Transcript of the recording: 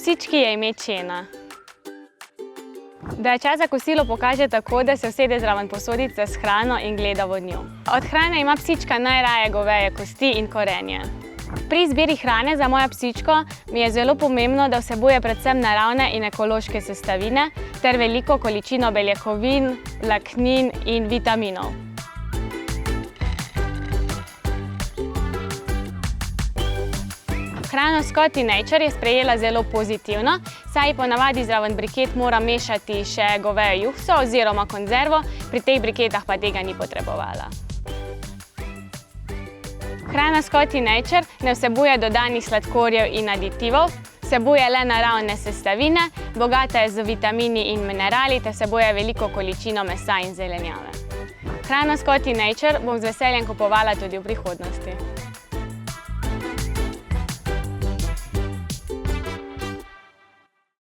psički je ime Čena. Da je čas za kosilo pokaže tako, da se usede zraven posodice s hrano in gleda v njo. Od hrane ima psička najraje goveje kosti in korenje. Pri izbiri hrane za mojo psičko mi je zelo pomembno, da vsebuje predvsem naravne in ekološke sestavine ter veliko količino beljakovin, vlaknin in vitaminov. Hrano Scotty Nature je sprejela zelo pozitivno, saj ponavadi zraven briket mora mešati še govejo juhco oziroma konzervo, pri teh briketah pa tega ni potrebovala. Hrana Scotty Nature ne vsebuje dodanih sladkorjev in aditivov, vsebuje le naravne sestavine, bogata je z vitamini in minerali ter vsebuje veliko količino mesa in zelenjave. Hrano Scotty Nature bom z veseljem kupovala tudi v prihodnosti.